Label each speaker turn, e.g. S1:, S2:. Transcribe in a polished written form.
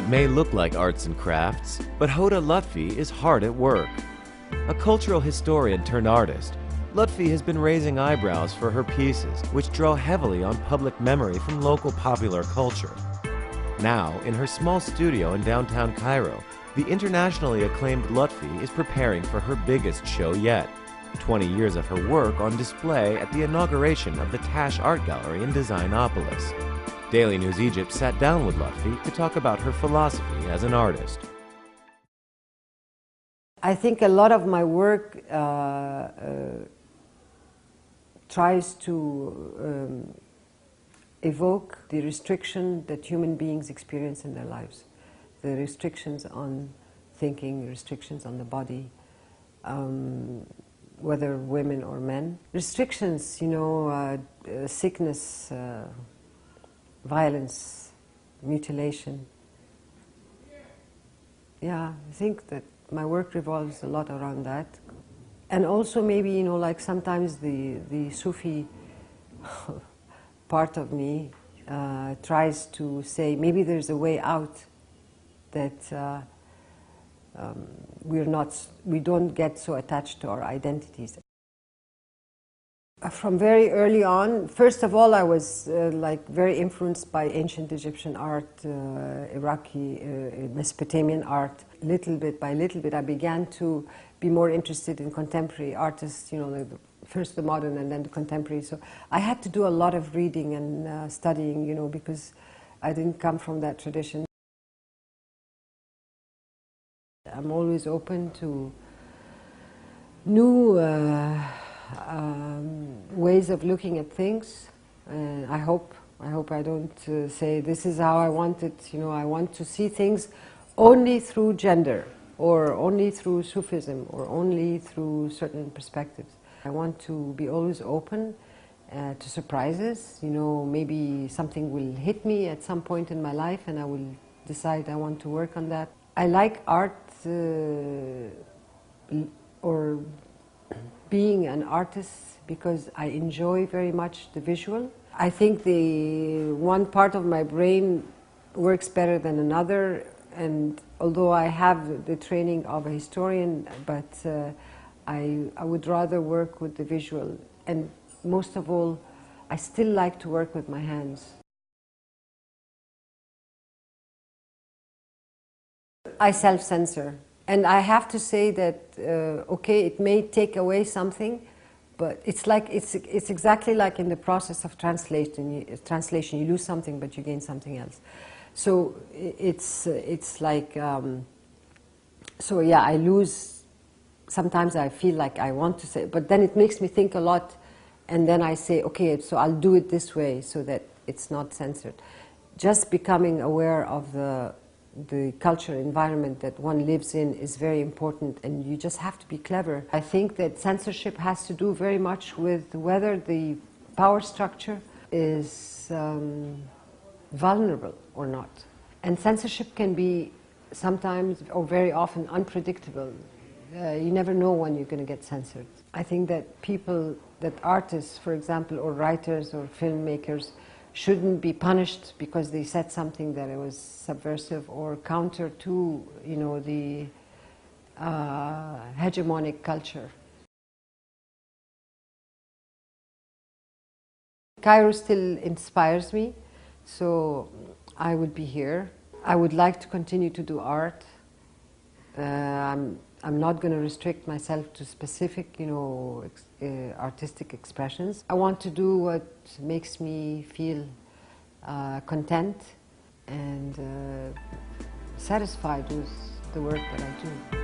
S1: It may look like arts and crafts, but Huda Lutfi is hard at work. A cultural historian turned artist, Lutfi has been raising eyebrows for her pieces, which draw heavily on public memory from local popular culture. Now, in her small studio in downtown Cairo, the internationally acclaimed Lutfi is preparing for her biggest show yet. 20 years of her work on display at the inauguration of the Tash Art Gallery in Designopolis. Daily News Egypt sat down with Lutfi to talk about her philosophy as an artist.
S2: I think a lot of my work tries to evoke the restriction that human beings experience in their lives. The restrictions on thinking, restrictions on the body, whether women or men. Restrictions, sickness, violence, mutilation. Yeah, I think that my work revolves a lot around that. And also maybe, like sometimes the Sufi part of me tries to say maybe there's a way out, that we don't get so attached to our identities. From very early on, first of all, I was very influenced by ancient Egyptian art, Iraqi, Mesopotamian art. Little bit by little bit, I began to be more interested in contemporary artists, first the modern and then the contemporary. So I had to do a lot of reading and studying, because I didn't come from that tradition. I'm always open to new ways of looking at things. I hope I don't say this is how I want it. I want to see things only through gender, or only through Sufism, or only through certain perspectives. I want to be always open to surprises. Maybe something will hit me at some point in my life, and I will decide I want to work on that. I like art or being an artist because I enjoy very much the visual. I think the one part of my brain works better than another, and although I have the training of a historian, but I would rather work with the visual. And most of all, I still like to work with my hands. I self-censor. And I have to say that, okay, it may take away something, but it's exactly like in the process of translation. You lose something, but you gain something else. So it's like, so yeah, I lose, sometimes I feel like I want to say, but then it makes me think a lot, and then I say, okay, so I'll do it this way so that it's not censored. Just becoming aware of the cultural environment that one lives in is very important, and you just have to be clever. I think that censorship has to do very much with whether the power structure is vulnerable or not. And censorship can be sometimes, or very often, unpredictable. You never know when you're going to get censored. I think that artists, for example, or writers or filmmakers, shouldn't be punished because they said something that it was subversive or counter to, the hegemonic culture. Cairo still inspires me, so I would be here. I would like to continue to do art. I'm not going to restrict myself to specific, artistic expressions. I want to do what makes me feel content and satisfied with the work that I do.